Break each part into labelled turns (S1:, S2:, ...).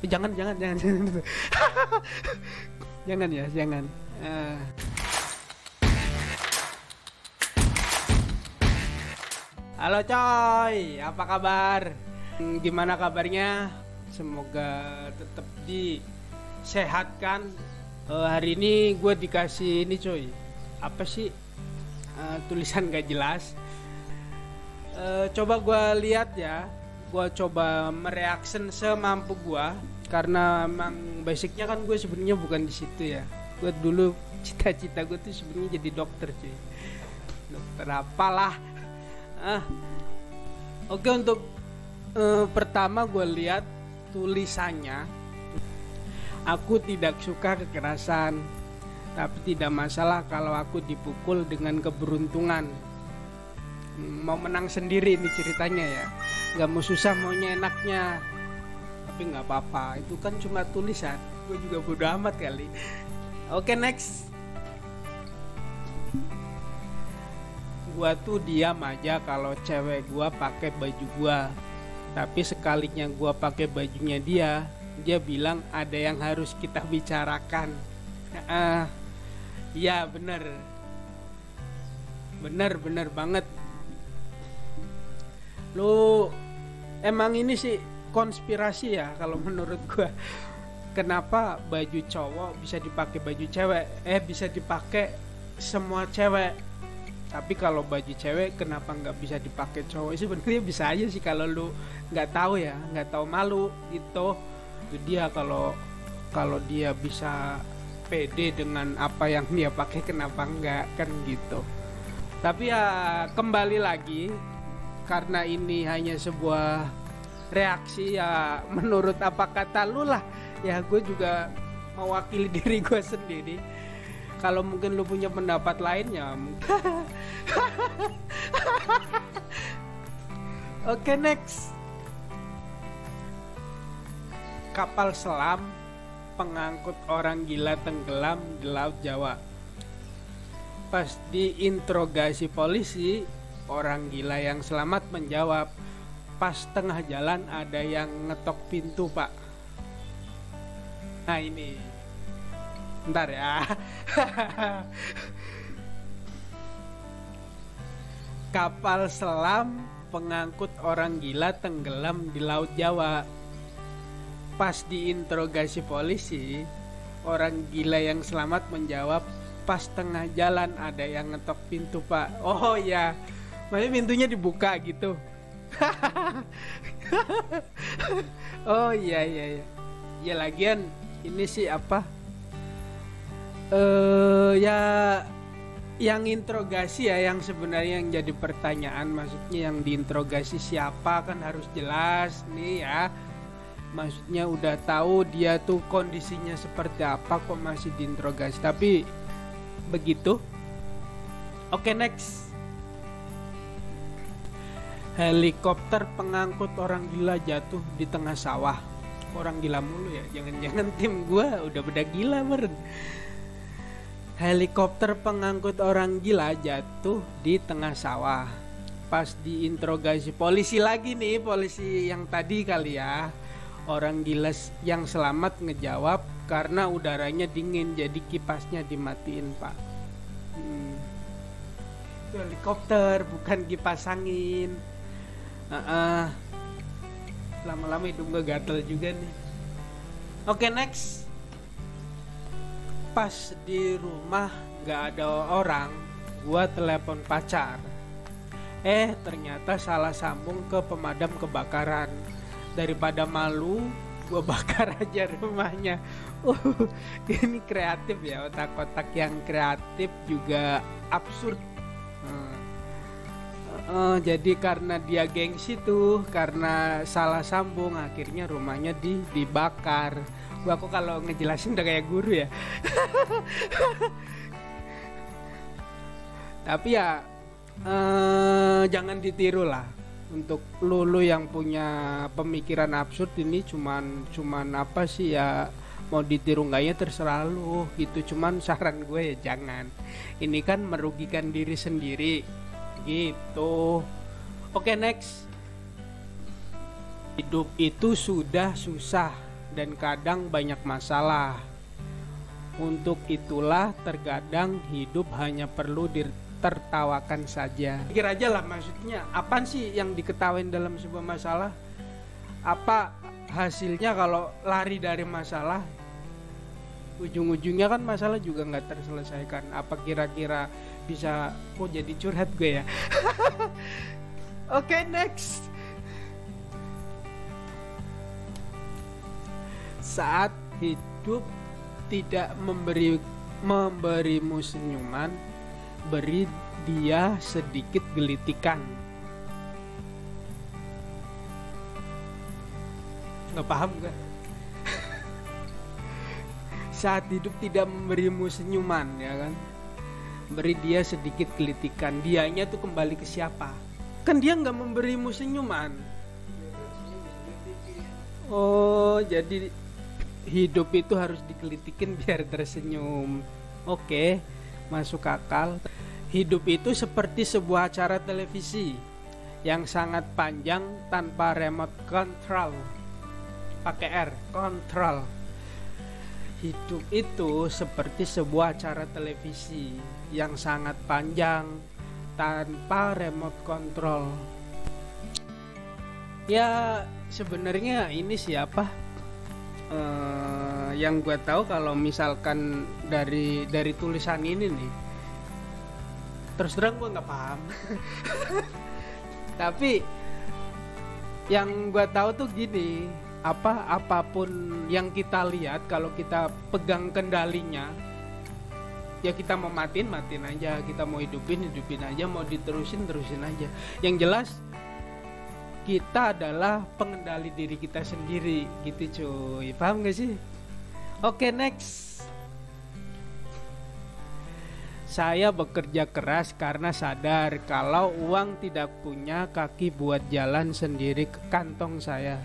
S1: Jangan, jangan. Jangan ya, jangan. Halo coy, apa kabar? Gimana kabarnya? Semoga tetap disehatkan. Hari ini gue dikasih ini coy. Apa sih? Tulisan gak jelas. Coba gue lihat ya. Gue coba mereaction semampu gue, karena emang basicnya kan gue sebenarnya bukan di situ ya. Gue dulu cita-cita gue tuh sebenarnya jadi dokter cuy. Dokter apalah. Oke, untuk pertama gue lihat tulisannya. Aku tidak suka kekerasan, tapi tidak masalah kalau aku dipukul dengan keberuntungan. Mau menang sendiri ini ceritanya ya. Gak mau susah, maunya enaknya. Tapi gak apa-apa, itu kan cuma tulisan. Gue juga bodo amat kali. Oke, next. Gua tuh diam aja kalau cewek gua pakai baju gua. Tapi sekalinya gua pakai bajunya dia bilang ada yang harus kita bicarakan. Iya bener banget. Lu emang ini sih konspirasi ya kalau menurut gua. Kenapa baju cowok bisa dipakai baju cewek? Bisa dipakai semua cewek. Tapi kalau baju cewek kenapa nggak bisa dipakai cowok? Sebenarnya bisa aja sih kalau lu nggak tahu ya, nggak tahu malu gitu. Itu dia, kalau dia bisa pede dengan apa yang dia pakai, kenapa nggak, kan gitu. Tapi ya kembali lagi, karena ini hanya sebuah reaksi ya, menurut apa kata lu lah ya. Gue juga mewakili diri gue sendiri. Kalau mungkin lu punya pendapat lainnya Oke, next. Kapal selam pengangkut orang gila tenggelam di Laut Jawa. Pas diinterogasi polisi, orang gila yang selamat menjawab, pas tengah jalan ada yang ngetok pintu pak. Nah ini, bentar ya. Kapal selam pengangkut orang gila tenggelam di Laut Jawa. Pas diinterogasi polisi, orang gila yang selamat menjawab, pas tengah jalan ada yang ngetok pintu pak. Oh ya, maksudnya pintunya dibuka gitu. Oh iya. Ya lagian ini sih apa? Ya yang interogasi ya, yang sebenarnya yang jadi pertanyaan, maksudnya yang diinterogasi siapa kan harus jelas nih ya. Maksudnya udah tahu dia tuh kondisinya seperti apa kok masih diinterogasi. Tapi begitu. Oke, next. Helikopter pengangkut orang gila jatuh di tengah sawah. Orang gila mulu ya, jangan-jangan tim gua udah beda gila meren. Helikopter pengangkut orang gila jatuh di tengah sawah. Pas diinterogasi polisi lagi nih, polisi yang tadi kali ya. Orang gila yang selamat ngejawab, karena udaranya dingin jadi kipasnya dimatiin pak. Itu helikopter bukan kipas angin. Lama-lama hidung gue gatel juga nih. Oke, next. Pas di rumah gak ada orang, gue telepon pacar. Ternyata salah sambung ke pemadam kebakaran. Daripada malu, gue bakar aja rumahnya. Ini kreatif ya, otak-otak yang kreatif juga absurd. Jadi karena dia gengsi tuh, karena salah sambung, akhirnya rumahnya dibakar. Gua kok kalau ngejelasin udah kayak guru ya. Tapi ya jangan ditiru lah. Untuk lu yang punya pemikiran absurd ini cuman apa sih ya, mau ditiru enggaknya terserah lu gitu. Cuman saran gue ya jangan. Ini kan merugikan diri sendiri gitu. Oke, next. Hidup itu sudah susah, dan kadang banyak masalah. Untuk itulah terkadang hidup hanya perlu ditertawakan saja. Pikir aja lah, maksudnya apaan sih yang diketawain dalam sebuah masalah? Apa hasilnya kalau lari dari masalah? Ujung-ujungnya kan masalah juga nggak terselesaikan. Apa kira-kira bisa, kok jadi curhat gue ya? Oke, next. Saat hidup tidak memberimu senyuman, beri dia sedikit gelitikan. Nggak paham gak? Saat hidup tidak memberimu senyuman, ya kan, beri dia sedikit gelitikan. Dianya tuh kembali ke siapa? Kan dia nggak memberimu senyuman. Oh, jadi hidup itu harus digelitikin biar tersenyum. Oke, masuk akal. Hidup itu seperti sebuah acara televisi yang sangat panjang tanpa remote control. Pakai R, control. Hidup itu seperti sebuah acara televisi yang sangat panjang tanpa remote control. Ya sebenarnya ini siapa? Yang gue tahu kalau misalkan dari tulisan ini nih, terus terang gue nggak paham. Tapi yang gue tahu tuh gini, apapun yang kita lihat, kalau kita pegang kendalinya, ya kita mau matiin aja, kita mau hidupin aja, mau terusin aja. Yang jelas kita adalah pengendali diri kita sendiri, gitu cuy. Paham gak sih? Oke, next. Saya bekerja keras karena sadar kalau uang tidak punya kaki buat jalan sendiri ke kantong saya.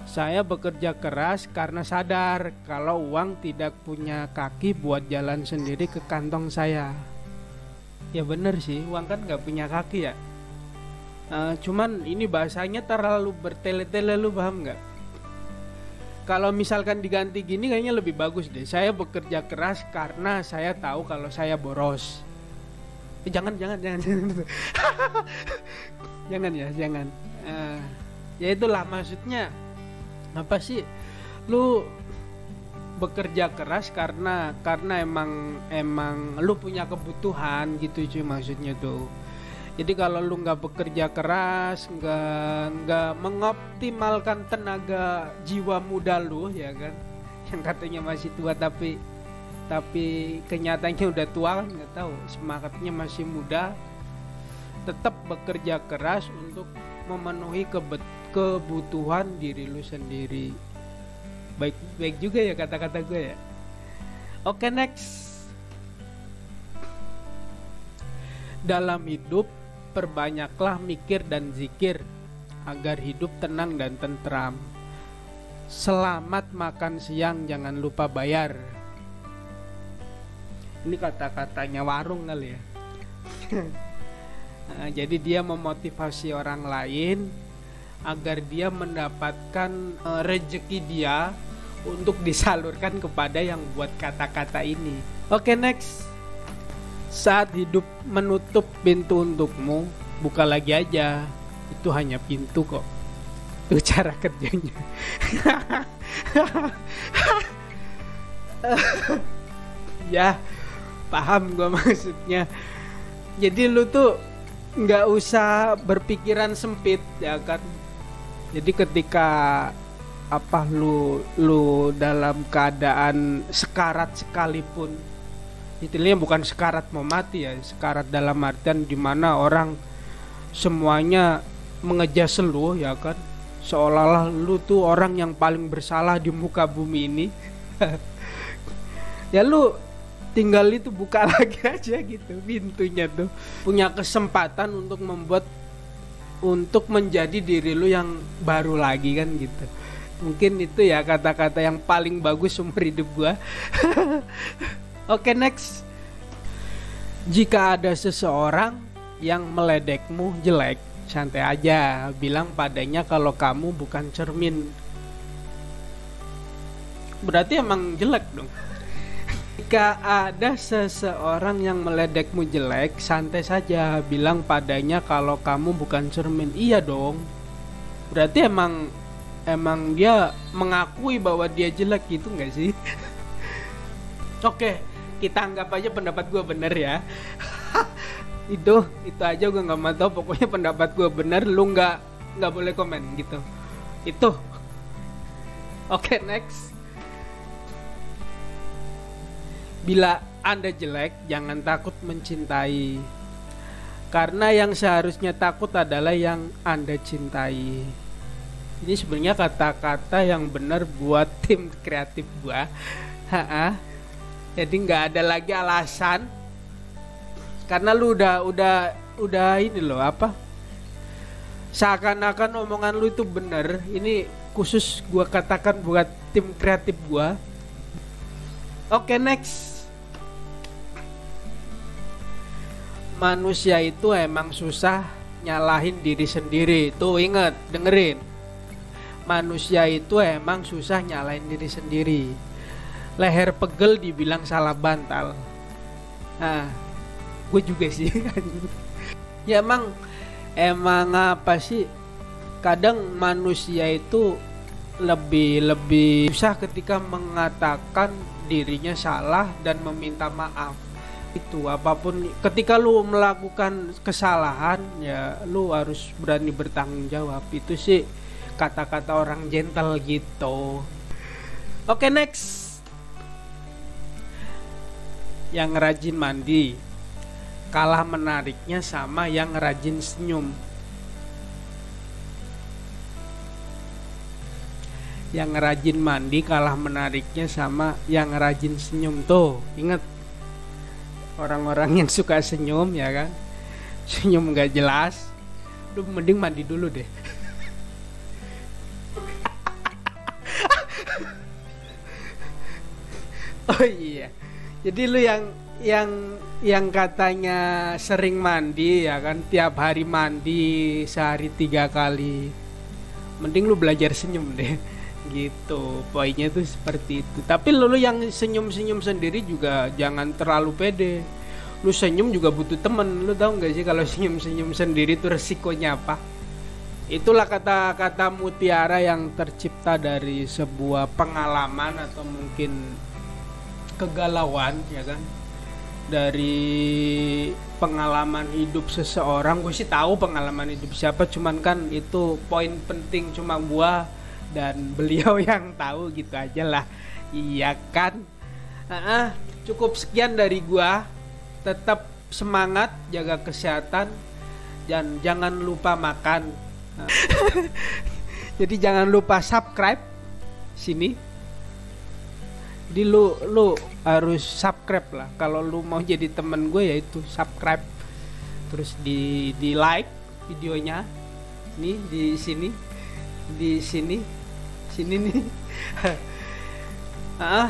S1: Saya bekerja keras karena sadar kalau uang tidak punya kaki buat jalan sendiri ke kantong saya. Ya bener sih, uang kan gak punya kaki ya. Cuman ini bahasanya terlalu bertele-tele, lu paham gak? Kalau misalkan diganti gini kayaknya lebih bagus deh. Saya bekerja keras karena saya tahu kalau saya boros. Jangan jangan. Ya itulah maksudnya. Apa sih, lu bekerja keras karena emang lu punya kebutuhan gitu cuy, maksudnya tuh. Jadi kalau lu nggak bekerja keras, nggak mengoptimalkan tenaga jiwa muda lu, ya kan, yang katanya masih tua tapi kenyataannya udah tua kan, nggak tahu, semangatnya masih muda, tetap bekerja keras untuk memenuhi kebutuhan diri lu sendiri. Baik juga ya kata-kata gue ya. Oke, next. Dalam hidup perbanyaklah mikir dan zikir agar hidup tenang dan tentram. Selamat makan siang, jangan lupa bayar. Ini kata-katanya warung kali ya. Nah, jadi dia memotivasi orang lain agar dia mendapatkan rezeki dia untuk disalurkan kepada yang buat kata-kata ini. Oke, next. Saat hidup menutup pintu untukmu, buka lagi aja. Itu hanya pintu kok. Itu cara kerjanya. Ya, paham gue maksudnya. Jadi lu tuh nggak usah berpikiran sempit, ya kan. Jadi ketika lu dalam keadaan sekarat sekalipun, istilahnya bukan sekarat mau mati ya, sekarat dalam artian dimana orang semuanya mengejas lu, ya kan, seolah-olah lu tuh orang yang paling bersalah di muka bumi ini. Ya lu tinggal itu buka lagi aja gitu pintunya tuh, punya kesempatan untuk menjadi diri lu yang baru lagi kan gitu. Mungkin itu ya kata-kata yang paling bagus seumur hidup gua. Oke, next. Jika ada seseorang yang meledekmu jelek, santai aja, bilang padanya kalau kamu bukan cermin berarti emang jelek dong. Jika ada seseorang yang meledekmu jelek, santai saja, bilang padanya kalau kamu bukan cermin. Iya dong. Berarti emang dia mengakui bahwa dia jelek gitu nggak sih? Oke, kita anggap aja pendapat gue bener ya. itu aja gue nggak mau tahu. Pokoknya pendapat gue bener, lu nggak boleh komen gitu. Itu. Oke, next. Bila Anda jelek, jangan takut mencintai. Karena yang seharusnya takut adalah yang Anda cintai. Ini sebenarnya kata-kata yang benar buat tim kreatif gua. Jadi nggak ada lagi alasan. Karena lu udah ini loh apa? Seakan-akan omongan lu itu benar. Ini khusus gua katakan buat tim kreatif gua. Oke, next. Manusia itu emang susah nyalahin diri sendiri. Tuh inget, dengerin. Manusia itu emang susah nyalahin diri sendiri. Leher pegel dibilang salah bantal. Nah, gue juga sih. Ya emang apa sih? Kadang manusia itu lebih susah ketika mengatakan dirinya salah dan meminta maaf. Itu apapun, ketika lu melakukan kesalahan ya lu harus berani bertanggung jawab. Itu sih kata-kata orang gentle gitu. Oke, next. Yang rajin mandi kalah menariknya sama yang rajin senyum. Yang rajin mandi kalah menariknya sama yang rajin senyum. Tuh inget, orang-orang yang suka senyum ya kan, senyum gak jelas, lu mending mandi dulu deh. Oh iya, jadi lu yang katanya sering mandi ya kan, tiap hari mandi sehari 3 kali, mending lu belajar senyum deh. Gitu, poinnya tuh seperti itu. Tapi lu yang senyum-senyum sendiri juga jangan terlalu pede. Lu senyum juga butuh temen. Lu tahu nggak sih kalau senyum-senyum sendiri itu resikonya apa? Itulah kata-kata mutiara yang tercipta dari sebuah pengalaman atau mungkin kegalauan ya kan, dari pengalaman hidup seseorang. Gue sih tahu pengalaman hidup siapa, cuman kan itu poin penting cuma gua dan beliau yang tahu, gitu aja lah. Iya kan. Cukup sekian dari gua. Tetap semangat, jaga kesehatan, dan jangan lupa makan. Jadi jangan lupa subscribe sini. Jadi lu harus subscribe lah. Kalau lu mau jadi temen gue, yaitu subscribe. Terus di like videonya. Nih di sini. Di sini nih.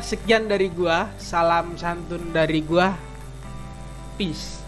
S1: Sekian dari gua, salam santun dari gua, peace.